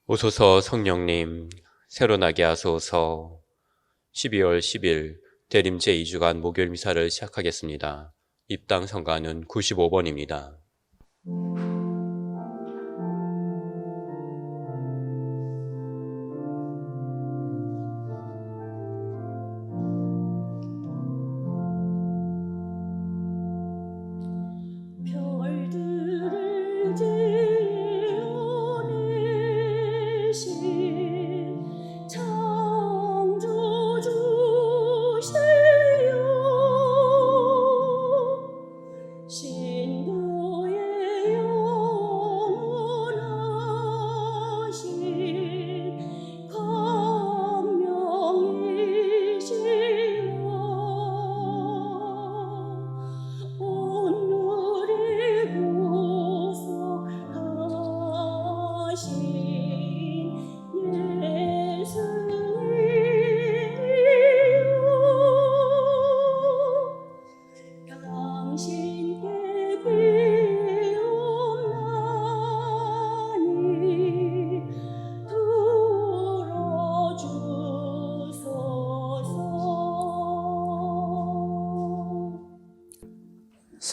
오소서 성령님, 새로 나게 하소서. 12월 10일 대림 제2주간 목요일 미사를 시작하겠습니다. 입당 성가는 95번입니다.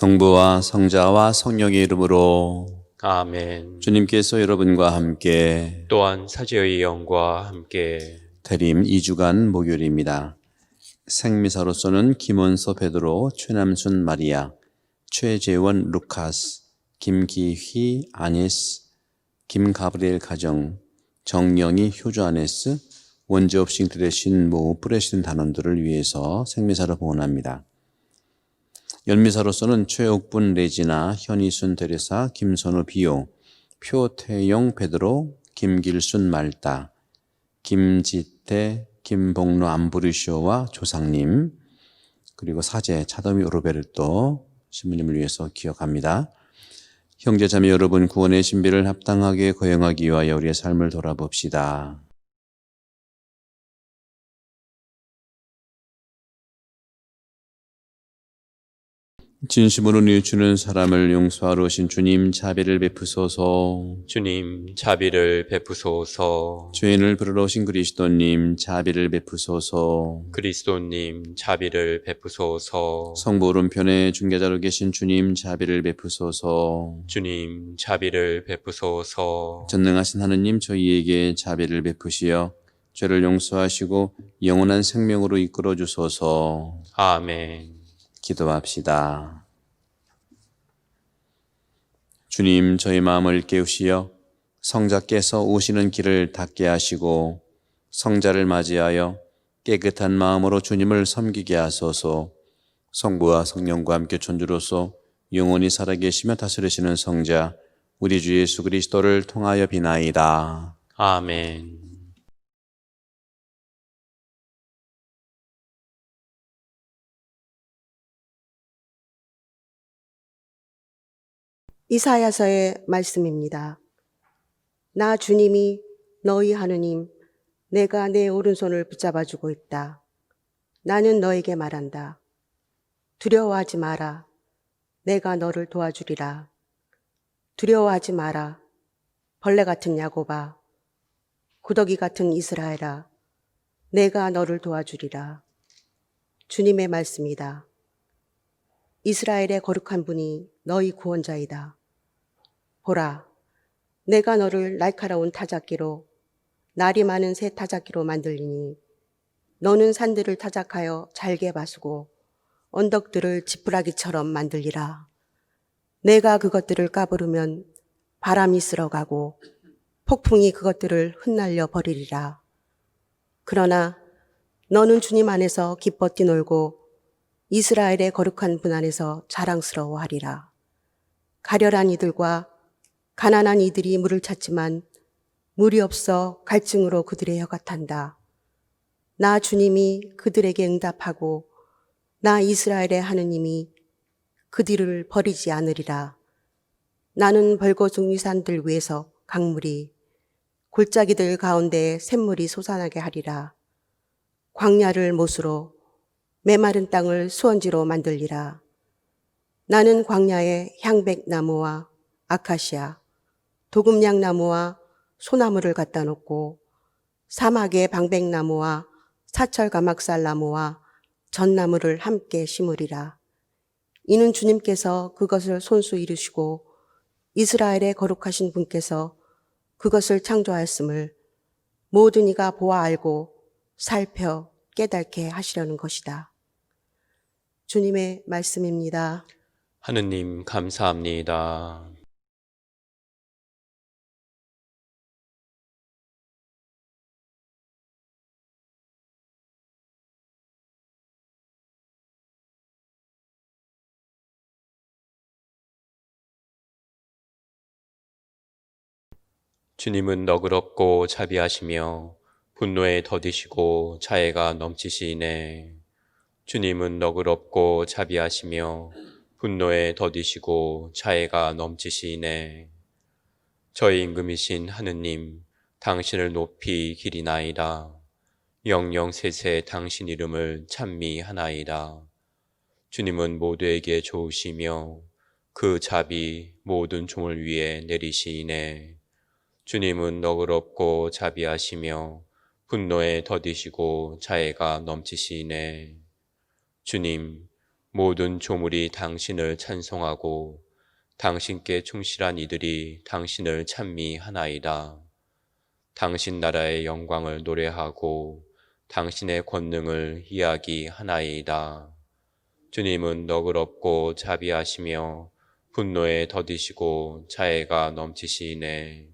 성부와 성자와 성령의 이름으로 아멘. 주님께서 여러분과 함께 또한 사제의 영과 함께 대림 2주간 목요일입니다. 생미사로서는 김원서 베드로, 최남순 마리아, 최재원 루카스, 김기휘 아네스, 김가브리엘 가정, 정영희 효주 아네스, 원제업싱 드레신 모 프레신 단원들을 위해서 생미사를 봉헌합니다. 연미사로서는 최옥분 레지나, 현희순 데레사, 김선우 비오, 표태용 베드로, 김길순 말다, 김지태, 김봉로 암브리쇼와 조상님, 그리고 사제 차더미 오르베르토 신부님을 위해서 기억합니다. 형제자매 여러분, 구원의 신비를 합당하게 거행하기 위하여 우리의 삶을 돌아봅시다. 진심으로 뉘우치는 사람을 용서하러 오신 주님, 자비를 베푸소서. 주님, 자비를 베푸소서. 죄인을 부르러 오신 그리스도님, 자비를 베푸소서. 그리스도님, 자비를 베푸소서. 성부 오른편에 중개자로 계신 주님, 자비를 베푸소서. 주님, 자비를 베푸소서. 전능하신 하느님, 저희에게 자비를 베푸시어 죄를 용서하시고 영원한 생명으로 이끌어 주소서. 아멘. 기도합시다. 주님, 저희 마음을 깨우시어 성자께서 오시는 길을 닫게 하시고 성자를 맞이하여 깨끗한 마음으로 주님을 섬기게 하소서. 성부와 성령과 함께 천주로서 영원히 살아계시며 다스리시는 성자 우리 주 예수 그리스도를 통하여 비나이다. 아멘. 이사야서의 말씀입니다. 나 주님이 너희 하느님, 내가 내 오른손을 붙잡아주고 있다. 나는 너에게 말한다. 두려워하지 마라. 내가 너를 도와주리라. 두려워하지 마라. 벌레 같은 야곱아, 구더기 같은 이스라엘아, 내가 너를 도와주리라. 주님의 말씀이다. 이스라엘의 거룩한 분이 너희 구원자이다. 보라, 내가 너를 날카로운 타작기로, 날이 많은 새 타작기로 만들리니 너는 산들을 타작하여 잘게 바수고 언덕들을 지푸라기처럼 만들리라. 내가 그것들을 까부르면 바람이 쓸어가고 폭풍이 그것들을 흩날려 버리리라. 그러나 너는 주님 안에서 기뻐 뛰놀고 이스라엘의 거룩한 분 안에서 자랑스러워하리라. 가련한 이들과 가난한 이들이 물을 찾지만 물이 없어 갈증으로 그들의 혀가 탄다. 나 주님이 그들에게 응답하고 나 이스라엘의 하느님이 그들을 버리지 않으리라. 나는 벌거숭이 산들 위에서 강물이, 골짜기들 가운데 샘물이 솟아나게 하리라. 광야를 못으로, 메마른 땅을 수원지로 만들리라. 나는 광야에 향백나무와 아카시아, 도금냥나무와 소나무를 갖다 놓고 사막에 방백나무와 사철가막살나무와 전나무를 함께 심으리라. 이는 주님께서 그것을 손수 이루시고 이스라엘의 거룩하신 분께서 그것을 창조하였음을 모든 이가 보아 알고 살펴 깨닫게 하시려는 것이다. 주님의 말씀입니다. 하느님 감사합니다. 주님은 너그럽고 자비하시며 분노에 더디시고 자애가 넘치시네. 주님은 너그럽고 자비하시며 분노에 더디시고 자애가 넘치시네. 저희 임금이신 하느님, 당신을 높이 기리나이다. 영영세세 당신 이름을 찬미하나이다. 주님은 모두에게 좋으시며 그 자비 모든 종을 위해 내리시이네. 주님은 너그럽고 자비하시며 분노에 더디시고 자애가 넘치시네. 주님, 모든 조물이 당신을 찬송하고 당신께 충실한 이들이 당신을 찬미하나이다. 당신 나라의 영광을 노래하고 당신의 권능을 이야기하나이다. 주님은 너그럽고 자비하시며 분노에 더디시고 자애가 넘치시네.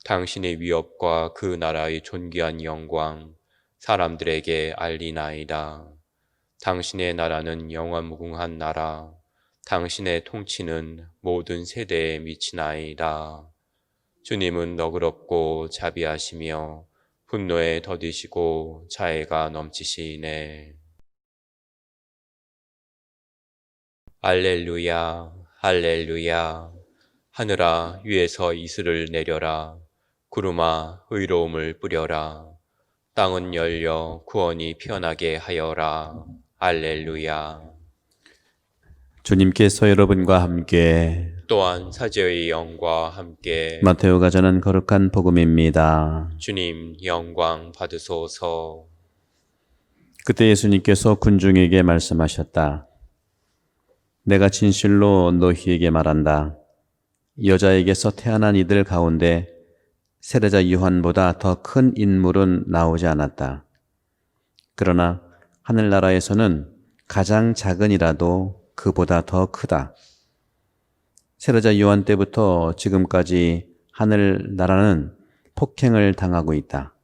당신의 위엄과 그 나라의 존귀한 영광 사람들에게 알리나이다. 당신의 나라는 영원무궁한 나라, 당신의 통치는 모든 세대에 미치나이다. 주님은 너그럽고 자비하시며 분노에 더디시고 자애가 넘치시네. 알렐루야, 할렐루야. 하늘아, 위에서 이슬을 내려라. 구름아, 의로움을 뿌려라. 땅은 열려 구원이 피어나게 하여라. 알렐루야. 주님께서 여러분과 함께 또한 사제의 영과 함께 마테오가 전한 거룩한 복음입니다. 주님 영광 받으소서. 그때 예수님께서 군중에게 말씀하셨다. 내가 진실로 너희에게 말한다. 여자에게서 태어난 이들 가운데 세례자 요한보다 더 큰 인물은 나오지 않았다. 그러나 하늘나라에서는 가장 작은 이라도 그보다 더 크다. 세례자 요한 때부터 지금까지 하늘나라는 폭행을 당하고 있다.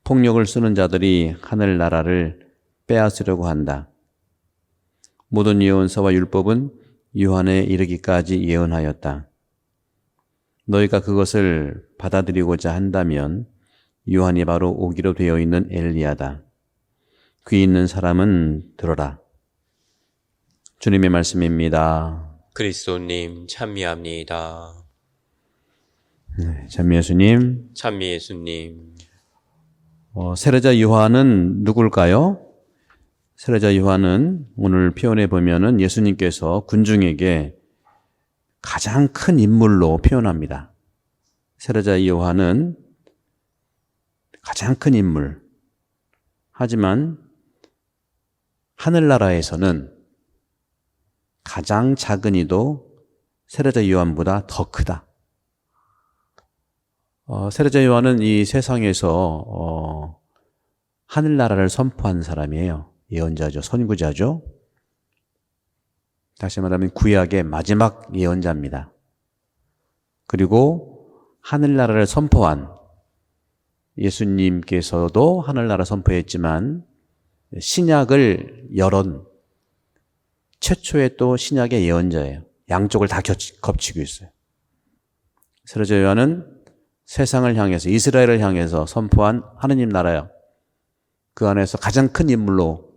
폭력을 쓰는 자들이 하늘나라를 빼앗으려고 한다. 모든 예언서와 율법은 요한에 이르기까지 예언하였다. 너희가 그것을 받아들이고자 한다면 요한이 바로 오기로 되어 있는 엘리야다. 귀 있는 사람은 들어라. 주님의 말씀입니다. 그리스도님 찬미합니다. 찬미 예수님. 찬미 예수님. 세례자 요한은 누굴까요? 세례자 요한은 오늘 표현해 보면은 예수님께서 군중에게 가장 큰 인물로 표현합니다. 세례자 요한은 가장 큰 인물. 하지만 하늘나라에서는 가장 작은 이도 세례자 요한보다 더 크다. 세례자 요한은 이 세상에서 하늘나라를 선포한 사람이에요. 예언자죠. 선구자죠. 다시 말하면 구약의 마지막 예언자입니다. 그리고 하늘나라를 선포한 예수님께서도 하늘나라 선포했지만 신약을 열은 최초의 또 신약의 예언자예요. 양쪽을 다 겹치고 있어요. 세례자 요한은 세상을 향해서 이스라엘을 향해서 선포한 하느님 나라요. 그 안에서 가장 큰 인물로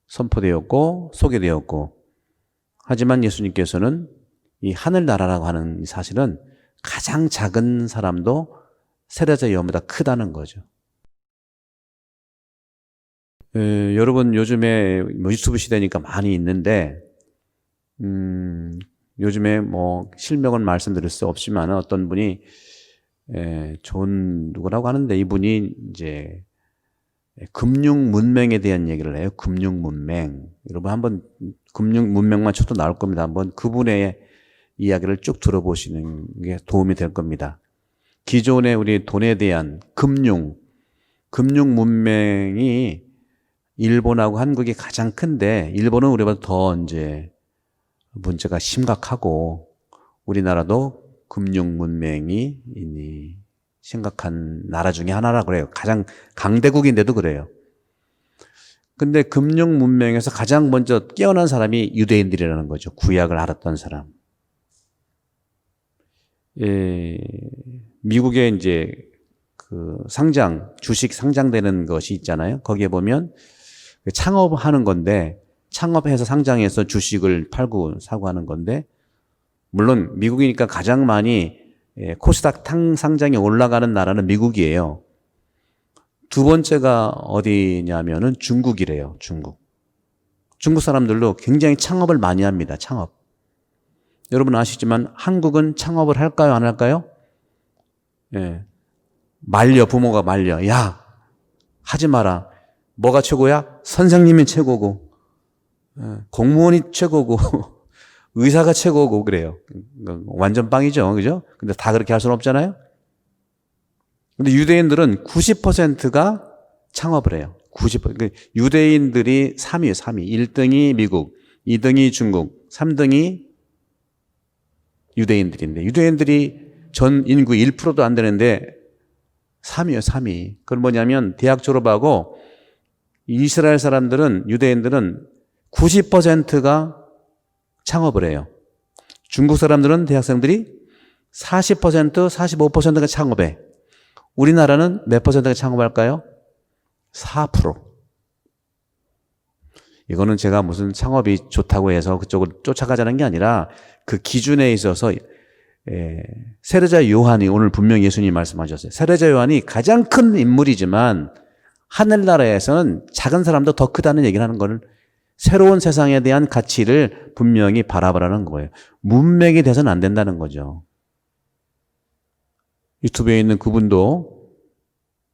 선포되었고 소개되었고 하지만 예수님께서는 이 하늘나라라고 하는 이 사실은 가장 작은 사람도 세례자 요한보다 크다는 거죠. 여러분 요즘에 유튜브 시대니까 많이 있는데 요즘에 실명은 말씀드릴 수 없지만 어떤 분이 존 누구라고 하는데 이분이 이제 금융 문맹에 대한 얘기를 해요. 금융 문맹. 여러분 한번 금융 문맹만 쳐도 나올 겁니다. 한번 그분의 이야기를 쭉 들어보시는 게 도움이 될 겁니다. 기존의 우리 돈에 대한 금융 문맹이 일본하고 한국이 가장 큰데 일본은 우리보다 더 이제 문제가 심각하고 우리나라도 금융 문맹이 심각한 나라 중에 하나라고 그래요. 가장 강대국인데도 그래요. 근데 금융 문맹에서 가장 먼저 깨어난 사람이 유대인들이라는 거죠. 구약을 알았던 사람. 미국에 이제 그 주식 상장되는 것이 있잖아요. 거기에 보면 창업하는 건데, 창업해서 상장해서 주식을 팔고 사고 하는 건데, 물론 미국이니까 가장 많이 코스닥 상장에 올라가는 나라는 미국이에요. 두 번째가 어디냐면은 중국이래요. 중국 사람들도 굉장히 창업을 많이 합니다. 창업. 여러분 아시지만 한국은 창업을 할까요? 안 할까요? 부모가 말려. 야, 하지 마라. 뭐가 최고야? 선생님이 최고고, 공무원이 최고고, 의사가 최고고 그래요. 완전 빵이죠. 그죠? 근데 다 그렇게 할 수는 없잖아요. 근데 유대인들은 90%가 창업을 해요. 90%. 유대인들이 3위예요, 3위. 1등이 미국, 2등이 중국, 3등이 유대인들인데, 유대인들이 전 인구 1%도 안 되는데 3위예요, 3위. 그건 뭐냐면 대학 졸업하고 이스라엘 사람들은, 유대인들은 90%가 창업을 해요. 중국 사람들은, 대학생들이 40%, 45%가 창업해. 우리나라는 몇 퍼센트가 창업할까요? 4%. 이거는 제가 무슨 창업이 좋다고 해서 그쪽을 쫓아가자는 게 아니라 그 기준에 있어서 세례자 요한이, 오늘 분명히 예수님이 말씀하셨어요. 세례자 요한이 가장 큰 인물이지만 하늘나라에서는 작은 사람도 더 크다는 얘기를 하는 거를, 새로운 세상에 대한 가치를 분명히 바라보라는 거예요. 문맥이 돼서는 안 된다는 거죠. 유튜브에 있는 그분도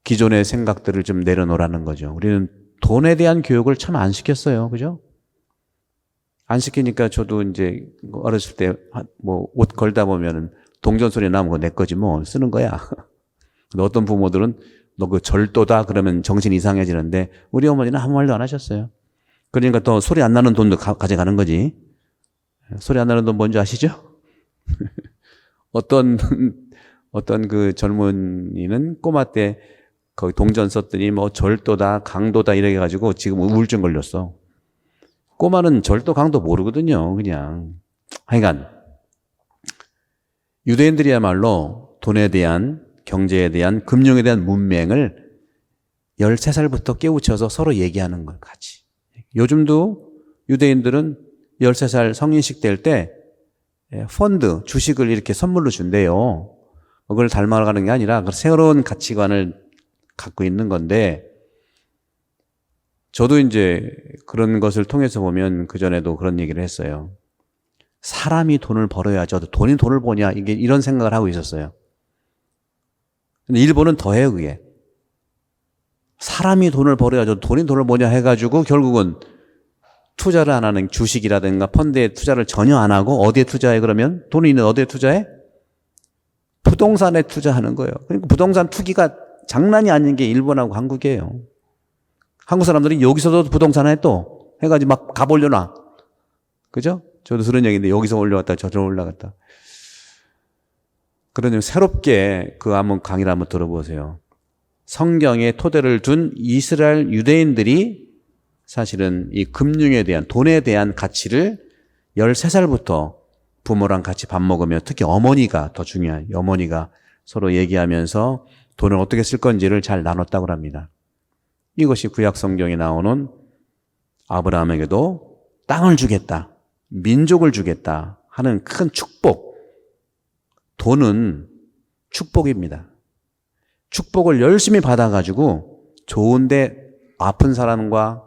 기존의 생각들을 좀 내려놓으라는 거죠. 우리는 돈에 대한 교육을 참 안 시켰어요. 그죠? 안 시키니까 저도 이제 어렸을 때 뭐 옷 걸다 보면은 동전 소리 나면 그거 내 거지 뭐 쓰는 거야. 근데 어떤 부모들은 너 그 절도다 그러면 정신 이상해지는데 우리 어머니는 아무 말도 안 하셨어요. 그러니까 또 소리 안 나는 돈도 가져가는 거지. 소리 안 나는 돈 뭔지 아시죠? 어떤 그 젊은이는 꼬마 때 거기 동전 썼더니 뭐 절도다, 강도다 이래 가지고 지금 우울증 걸렸어. 꼬마는 절도, 강도 모르거든요. 그냥. 하여간 유대인들이야말로 돈에 대한, 경제에 대한, 금융에 대한 문맹을 13살부터 깨우쳐서 서로 얘기하는 걸 같이. 요즘도 유대인들은 13살 성인식 될 때 펀드, 주식을 이렇게 선물로 준대요. 그걸 닮아가는 게 아니라 새로운 가치관을 갖고 있는 건데, 저도 이제 그런 것을 통해서 보면 그전에도 그런 얘기를 했어요. 사람이 돈을 벌어야죠. 돈이 돈을 버냐, 이게 이런 생각을 하고 있었어요. 근데 일본은 더해요, 그게. 사람이 돈을 벌어야죠. 돈이 돈을 버냐 해가지고 결국은 투자를 안 하는, 주식이라든가 펀드에 투자를 전혀 안 하고 어디에 투자해? 그러면 돈이 있는 어디에 투자해? 부동산에 투자하는 거예요. 그러니까 부동산 투기가 장난이 아닌 게 일본하고 한국이에요. 한국 사람들이 여기서도 부동산에 또 해가지고 막 가보려나. 그죠? 저도 들은 얘기인데 여기서 올려갔다 저쪽으로 올라갔다. 그러니 새롭게 그 한번 강의를 한번 들어보세요. 성경에 토대를 둔 이스라엘 유대인들이 사실은 이 금융에 대한, 돈에 대한 가치를 13살부터 부모랑 같이 밥 먹으며, 특히 어머니가 더 중요해요. 어머니가 서로 얘기하면서 돈을 어떻게 쓸 건지를 잘 나눴다고 합니다. 이것이 구약 성경에 나오는 아브라함에게도 땅을 주겠다, 민족을 주겠다 하는 큰 축복. 돈은 축복입니다. 축복을 열심히 받아가지고 좋은데 아픈 사람과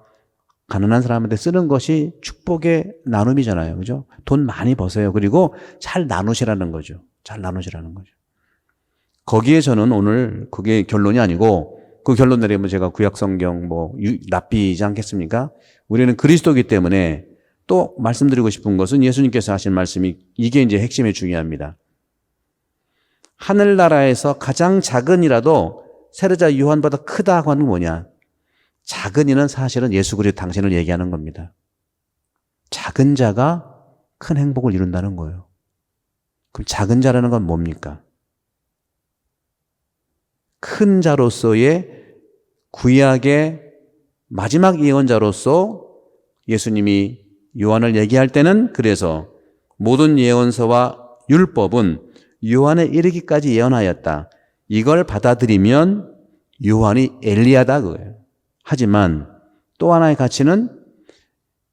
가난한 사람한테 쓰는 것이 축복의 나눔이잖아요. 그죠? 돈 많이 버세요. 그리고 잘 나누시라는 거죠. 잘 나누시라는 거죠. 거기에 저는 오늘 그게 결론이 아니고 그 결론 내리면 제가 구약성경 납비이지 않겠습니까? 우리는 그리스도이기 때문에 또 말씀드리고 싶은 것은 예수님께서 하신 말씀이 이게 이제 핵심이 중요합니다. 하늘나라에서 가장 작은 이라도 세례자 요한보다 크다고 하는 건 뭐냐? 작은 이는 사실은 예수 그리스도 당신을 얘기하는 겁니다. 작은 자가 큰 행복을 이룬다는 거예요. 그럼 작은 자라는 건 뭡니까? 큰 자로서의 구약의 마지막 예언자로서 예수님이 요한을 얘기할 때는 그래서 모든 예언서와 율법은 요한에 이르기까지 예언하였다. 이걸 받아들이면 요한이 엘리야다 그거예요. 하지만 또 하나의 가치는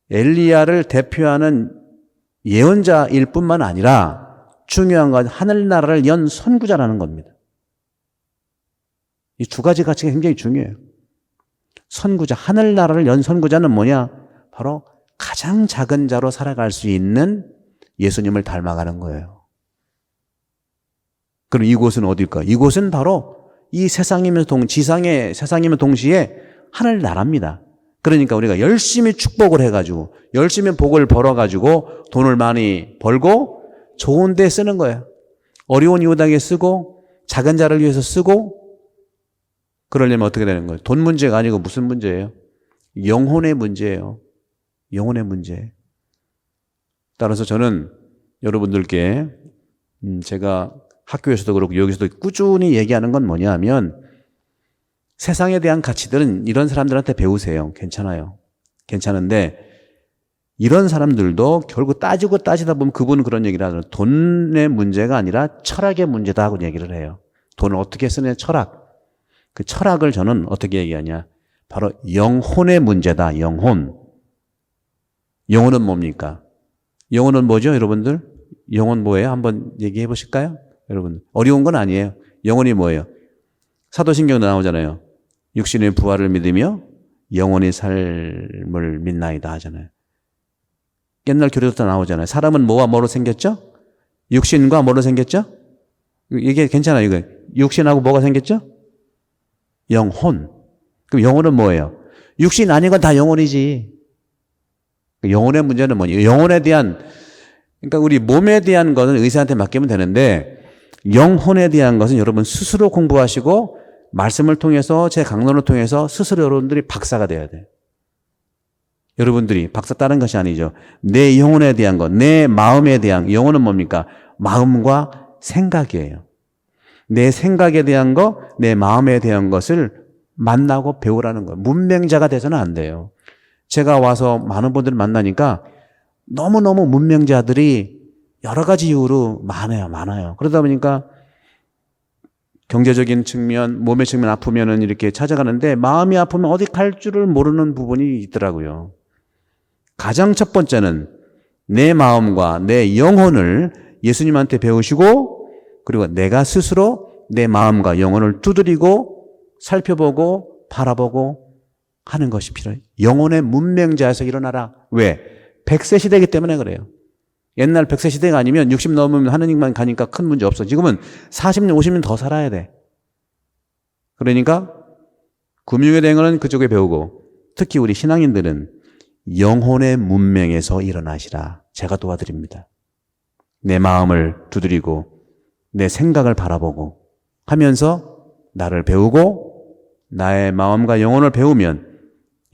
엘리야를 대표하는 예언자일 뿐만 아니라 중요한 건 하늘나라를 연 선구자라는 겁니다. 이 두 가지 가치가 굉장히 중요해요. 선구자, 하늘나라를 연 선구자는 뭐냐? 바로 가장 작은 자로 살아갈 수 있는 예수님을 닮아가는 거예요. 그럼 이곳은 어딜까? 이곳은 바로 이 세상이면 지상의 세상이면 동시에 하늘나라입니다. 그러니까 우리가 열심히 축복을 해가지고 열심히 복을 벌어가지고 돈을 많이 벌고 좋은 데 쓰는 거예요. 어려운 이웃에게 쓰고 작은 자를 위해서 쓰고 그러려면 어떻게 되는 거예요? 돈 문제가 아니고 무슨 문제예요? 영혼의 문제예요. 영혼의 문제. 따라서 저는 여러분들께 제가 학교에서도 그렇고 여기서도 꾸준히 얘기하는 건 뭐냐 하면 세상에 대한 가치들은 이런 사람들한테 배우세요. 괜찮아요. 괜찮은데 이런 사람들도 결국 따지고 따지다 보면 그분은 그런 얘기를 하잖아요. 돈의 문제가 아니라 철학의 문제다 하고 얘기를 해요. 돈을 어떻게 쓰느냐 철학. 그 철학을 저는 어떻게 얘기하냐. 바로 영혼의 문제다. 영혼. 영혼은 뭡니까? 영혼은 뭐죠 여러분들? 영혼 뭐예요? 한번 얘기해 보실까요? 여러분 어려운 건 아니에요. 영혼이 뭐예요? 사도신경도 나오잖아요. 육신의 부활을 믿으며 영혼의 삶을 믿나이다 하잖아요. 옛날 교리도 나오잖아요. 사람은 뭐와 뭐로 생겼죠? 육신과 뭐로 생겼죠? 이게 괜찮아요. 이거 육신하고 뭐가 생겼죠? 영혼. 그럼 영혼은 뭐예요? 육신 아닌 건 다 영혼이지. 영혼의 문제는 뭐냐? 영혼에 대한 그러니까 우리 몸에 대한 것은 의사한테 맡기면 되는데 영혼에 대한 것은 여러분 스스로 공부하시고 말씀을 통해서 제 강론을 통해서 스스로 여러분들이 박사가 돼야 돼요. 여러분들이 박사 따는 것이 아니죠. 내 영혼에 대한 것, 내 마음에 대한 영혼은 뭡니까? 마음과 생각이에요. 내 생각에 대한 것, 내 마음에 대한 것을 만나고 배우라는 거예요. 문맹자가 돼서는 안 돼요. 제가 와서 많은 분들을 만나니까 너무너무 문맹자들이 여러 가지 이유로 많아요. 그러다 보니까 경제적인 측면, 몸의 측면 아프면은 이렇게 찾아가는데 마음이 아프면 어디 갈 줄을 모르는 부분이 있더라고요. 가장 첫 번째는 내 마음과 내 영혼을 예수님한테 배우시고 그리고 내가 스스로 내 마음과 영혼을 두드리고 살펴보고 바라보고 하는 것이 필요해요. 영혼의 문맹자에서 일어나라. 왜? 100세 시대이기 때문에 그래요. 옛날 100세 시대가 아니면 60 넘으면 하느님만 가니까 큰 문제 없어. 지금은 40년, 50년 더 살아야 돼. 그러니까 금융에 대한 거는 그쪽에 배우고 특히 우리 신앙인들은 영혼의 문명에서 일어나시라. 제가 도와드립니다. 내 마음을 두드리고 내 생각을 바라보고 하면서 나를 배우고 나의 마음과 영혼을 배우면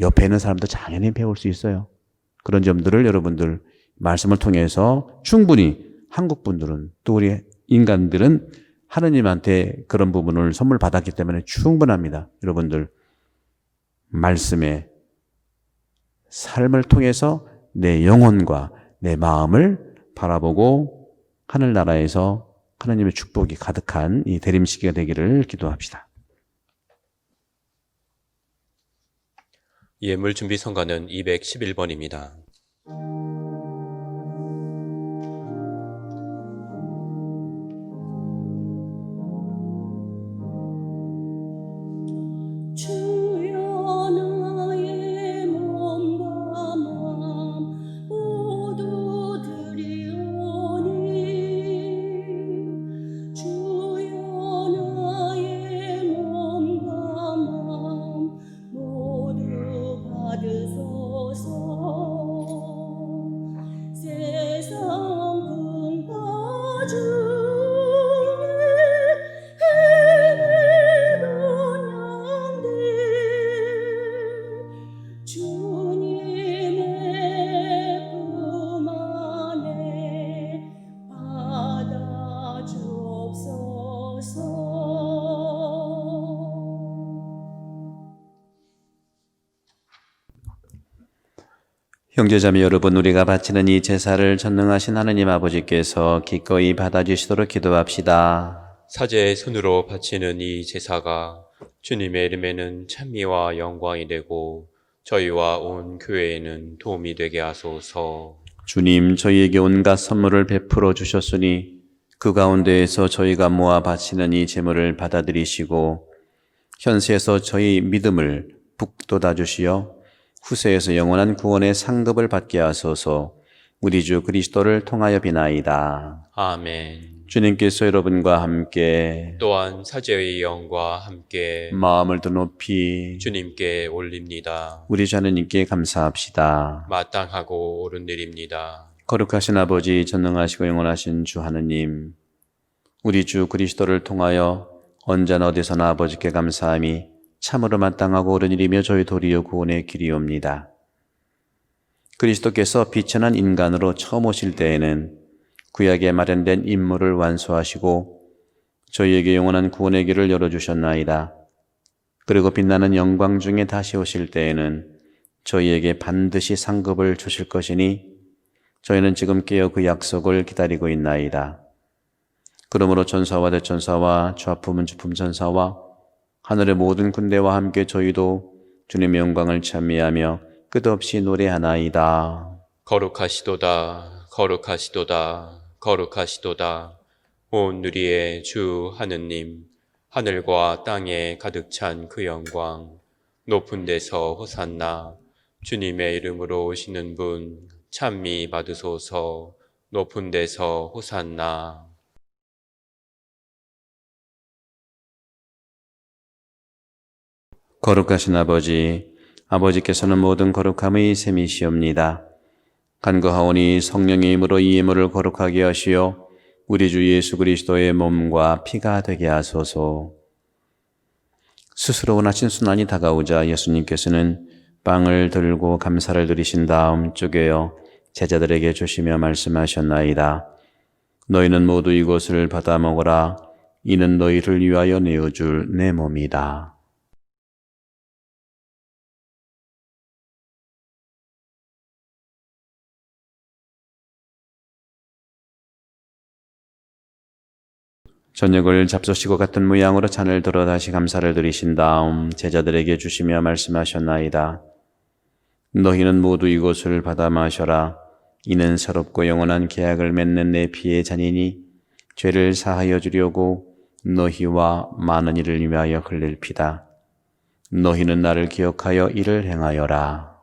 옆에 있는 사람도 당연히 배울 수 있어요. 그런 점들을 여러분들 말씀을 통해서 충분히 한국 분들은 또 우리 인간들은 하느님한테 그런 부분을 선물 받았기 때문에 충분합니다. 여러분들 말씀의 삶을 통해서 내 영혼과 내 마음을 바라보고 하늘나라에서 하나님의 축복이 가득한 이 대림시기가 되기를 기도합시다. 예물 준비 성가는 211번입니다. 주여 나의 몸과 마음 모두 드리오니 주여 주님의 품 안에 받아 주옵소서. 형제자매 여러분, 우리가 바치는 이 제사를 전능하신 하느님 아버지께서 기꺼이 받아주시도록 기도합시다. 사제의 손으로 바치는 이 제사가 주님의 이름에는 찬미와 영광이 되고 저희와 온 교회에는 도움이 되게 하소서. 주님, 저희에게 온갖 선물을 베풀어 주셨으니 그 가운데에서 저희가 모아 바치는 이 제물을 받아들이시고 현세에서 저희 믿음을 북돋아 주시어 후세에서 영원한 구원의 상급을 받게 하소서. 우리 주 그리스도를 통하여 비나이다. 아멘. 주님께서 여러분과 함께 또한 사제의 영과 함께 마음을 더 높이 주님께 올립니다. 우리 주 하느님께 감사합시다. 마땅하고 옳은 일입니다. 거룩하신 아버지, 전능하시고 영원하신 주 하느님, 우리 주 그리스도를 통하여 언제나 어디서나 아버지께 감사함이 참으로 마땅하고 옳은 일이며 저희 도리어 구원의 길이옵니다. 그리스도께서 비천한 인간으로 처음 오실 때에는 구약에 마련된 임무를 완수하시고 저희에게 영원한 구원의 길을 열어주셨나이다. 그리고 빛나는 영광 중에 다시 오실 때에는 저희에게 반드시 상급을 주실 것이니 저희는 지금 깨어 그 약속을 기다리고 있나이다. 그러므로 전사와 대천사와 좌품은 주품 전사와 하늘의 모든 군대와 함께 저희도 주님의 영광을 찬미하며 끝없이 노래하나이다. 거룩하시도다, 거룩하시도다, 거룩하시도다. 온 누리의 주 하느님, 하늘과 땅에 가득 찬 그 영광, 높은 데서 호산나, 주님의 이름으로 오시는 분, 찬미 받으소서. 높은 데서 호산나. 거룩하신 아버지, 아버지께서는 모든 거룩함의 셈이시옵니다. 간구하오니 성령의 힘으로 이 예물을 거룩하게 하시어 우리 주 예수 그리스도의 몸과 피가 되게 하소서. 스스로 원하신 순환이 다가오자 예수님께서는 빵을 들고 감사를 드리신 다음 쪼개어 제자들에게 주시며 말씀하셨나이다. 너희는 모두 이것을 받아 먹어라. 이는 너희를 위하여 내어줄 내 몸이다. 저녁을 잡수시고 같은 모양으로 잔을 들어 다시 감사를 드리신 다음 제자들에게 주시며 말씀하셨나이다. 너희는 모두 이것을 받아 마셔라. 이는 새롭고 영원한 계약을 맺는 내 피의 잔이니 죄를 사하여 주려고 너희와 많은 이를 위하여 흘릴 피다. 너희는 나를 기억하여 이를 행하여라.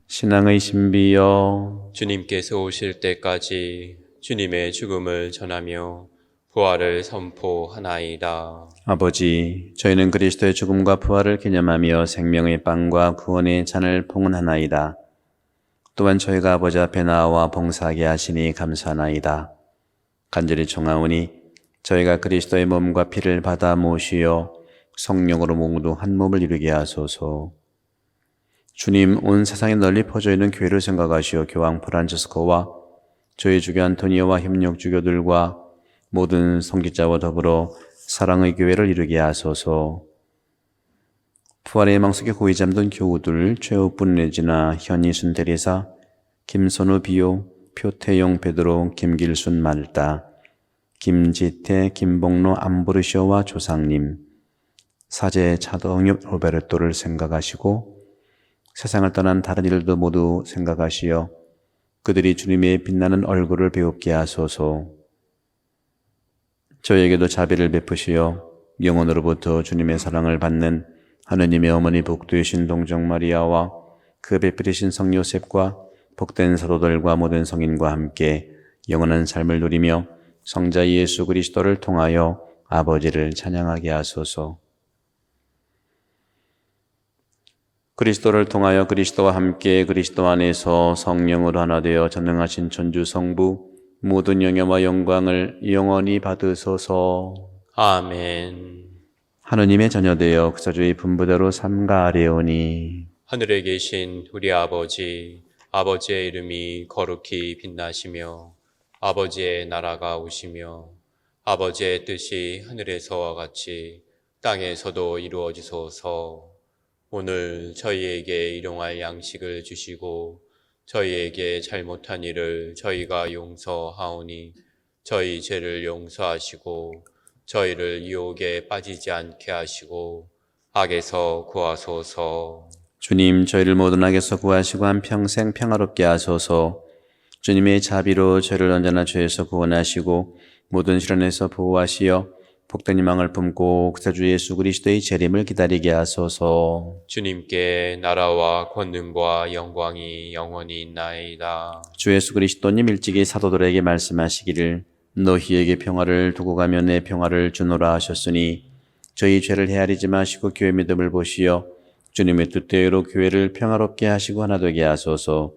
신앙의 신비여, 주님께서 오실 때까지 주님의 죽음을 전하며 부활을 선포하나이다. 아버지, 저희는 그리스도의 죽음과 부활을 기념하며 생명의 빵과 구원의 잔을 봉헌하나이다. 또한 저희가 아버지 앞에 나와 봉사하게 하시니 감사하나이다. 간절히 청하오니 저희가 그리스도의 몸과 피를 받아 모시어 성령으로 모두 한 몸을 이루게 하소서. 주님, 온 세상에 널리 퍼져 있는 교회를 생각하시어 교황 프란치스코와 저희 주교 안토니오와 협력 주교들과 모든 성직자와 더불어 사랑의 교회를 이루게 하소서. 부활의 망 속에 고이 잠든 교우들 최우뿐 레지나 현희순 대리사 김선우 비오 표태용 베드로 김길순 말다 김지태 김봉로 암브르시오와 조상님 사제 차동엽 로베르토를 생각하시고 세상을 떠난 다른 이들도 모두 생각하시어 그들이 주님의 빛나는 얼굴을 배웁게 하소서. 저에게도 자비를 베푸시어 영혼으로부터 주님의 사랑을 받는 하느님의 어머니 복되신 동정 마리아와 그 배필이신 성 요셉과 복된 사도들과 모든 성인과 함께 영원한 삶을 누리며 성자 예수 그리스도를 통하여 아버지를 찬양하게 하소서. 그리스도를 통하여 그리스도와 함께 그리스도 안에서 성령으로 하나 되어 전능하신 천주 성부 모든 영예와 영광을 영원히 받으소서. 아멘. 하느님의 자녀되어 그사주의 분부대로 삼가하려오니 하늘에 계신 우리 아버지, 아버지의 이름이 거룩히 빛나시며 아버지의 나라가 오시며 아버지의 뜻이 하늘에서와 같이 땅에서도 이루어지소서. 오늘 저희에게 일용할 양식을 주시고 저희에게 잘못한 일을 저희가 용서하오니 저희 죄를 용서하시고 저희를 유혹에 빠지지 않게 하시고 악에서 구하소서. 주님 저희를 모든 악에서 구하시고 한평생 평화롭게 하소서. 주님의 자비로 저희를 언제나 죄에서 구원하시고 모든 시련에서 보호하시어 복된 희망을 품고 그사주 예수 그리스도의 재림을 기다리게 하소서. 주님께 나라와 권능과 영광이 영원히 있나이다. 주 예수 그리스도님 일찍이 사도들에게 말씀하시기를 너희에게 평화를 두고 가며 내 평화를 주노라 하셨으니 저희 죄를 헤아리지 마시고 교회 믿음을 보시어 주님의 뜻대로 교회를 평화롭게 하시고 하나 되게 하소서.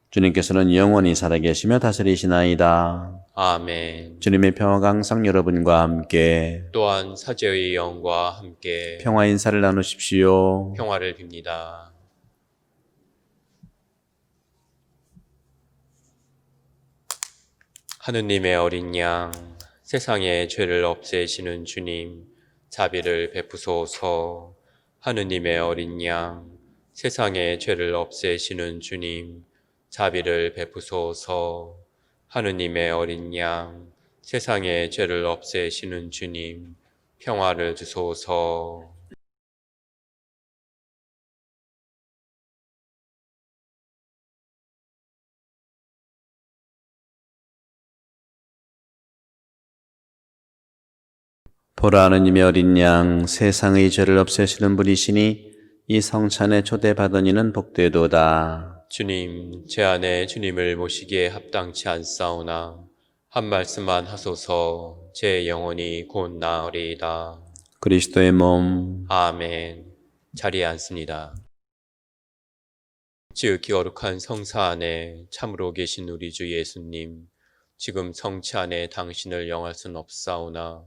주님께서는 영원히 살아계시며 다스리시나이다. 아멘. 주님의 평화가 항상 여러분과 함께 또한 사제의 영과 함께 평화 인사를 나누십시오. 평화를 빕니다. 하느님의 어린 양, 세상의 죄를 없애시는 주님, 자비를 베푸소서. 하느님의 어린 양, 세상의 죄를 없애시는 주님, 자비를 베푸소서. 하느님의 어린 양, 세상의 죄를 없애시는 주님, 평화를 주소서. 보라 하느님의 어린 양 세상의 죄를 없애시는 분이시니 이 성찬에 초대받은 이는 복되도다. 주님, 제 안에 주님을 모시기에 합당치 않사오나 한 말씀만 하소서. 제 영혼이 곧 나으리이다. 그리스도의 몸 아멘. 자리에 앉습니다. 지극히 거룩한 성사 안에 참으로 계신 우리 주 예수님, 지금 성체 안에 당신을 영할 순 없사오나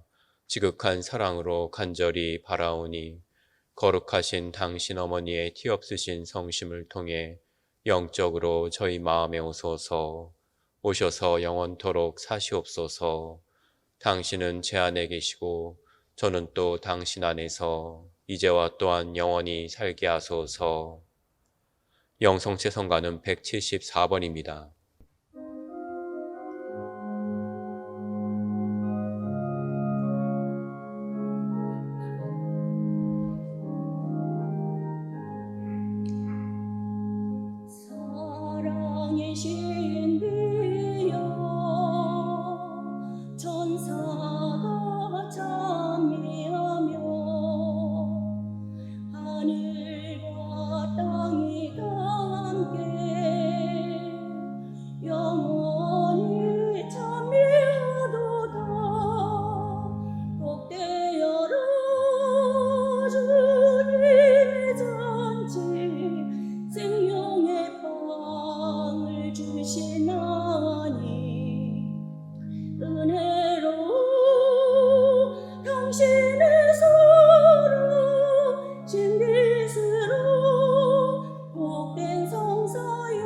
지극한 사랑으로 간절히 바라오니 거룩하신 당신 어머니의 티 없으신 성심을 통해 영적으로 저희 마음에 오소서. 오셔서 영원토록 사시옵소서. 당신은 제 안에 계시고 저는 또 당신 안에서 이제와 또한 영원히 살게 하소서. 영성체 성가는 174번입니다. 사랑의 신비여 천사가 찬미하며 하늘과 땅이 함께 영원히 찬미하도다. 복되여라 주님의 잔치 생명의 빵을 주시나니 은혜로 당신의 사랑 진빛으로 복된 성사여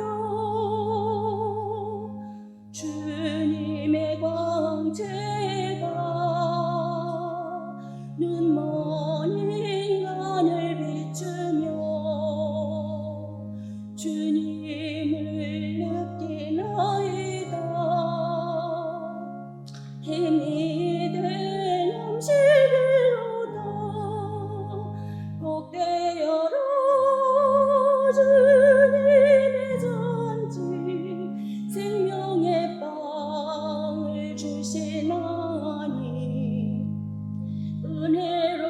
주님의 광채가 눈먼 인간을 비추며 주님을 느끼나이다. 힘이 된 음식이로다. 복되여라 주님의 잔치 생명의 빵을 주시나니 은혜로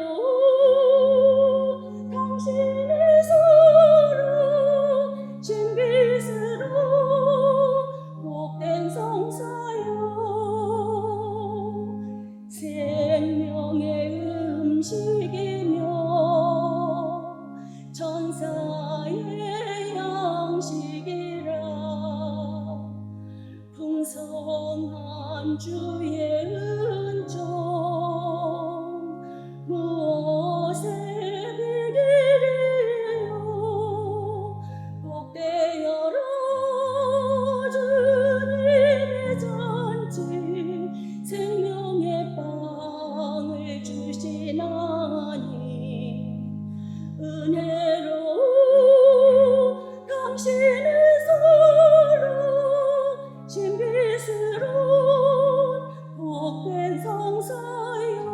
당신의 사랑 진빛으로 복된 성사여 생명의 음식이며 천사 은혜로 당신의 사랑 신비스러운 복된 성사여.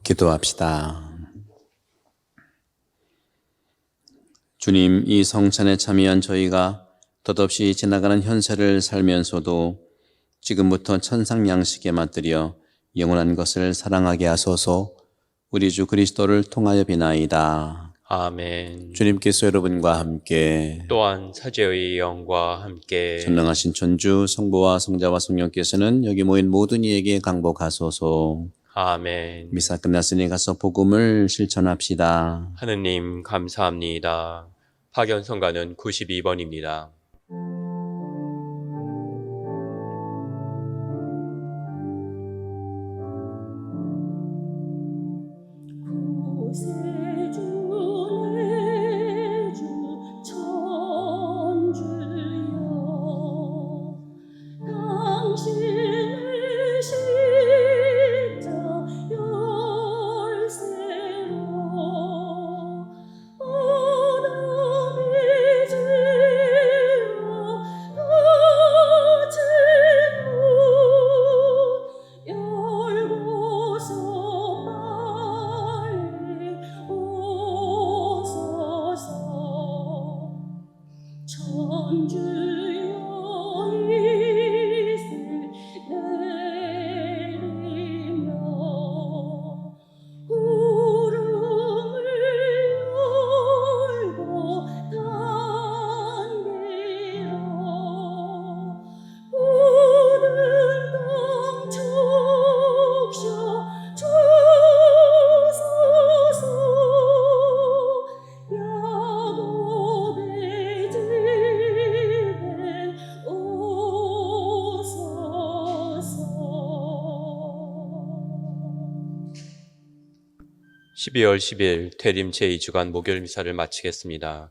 기도합시다. 주님, 이 성찬에 참여한 저희가 덧없이 지나가는 현세를 살면서도 지금부터 천상 양식에 맛들여 영원한 것을 사랑하게 하소서. 우리 주 그리스도를 통하여 비나이다. 아멘. 주님께서 여러분과 함께 또한 사제의 영과 함께 전능하신 천주 성부와 성자와 성령께서는 여기 모인 모든 이에게 강복하소서. 아멘. 미사 끝났으니 가서 복음을 실천합시다. 하느님 감사합니다. 파견성가는 92번입니다. 구세주 내주 천주여 당신의 십자 열쇠로 어둠이 지어 닫힌 문 열고서 빨리 오소서. 천주여 이슬 내리며 구름을 열고 단비로 굳은 땅 적셔 주소서. 야곱의 집에 오소서. 12월 10일 퇴림 제2주간 목요일 미사를 마치겠습니다.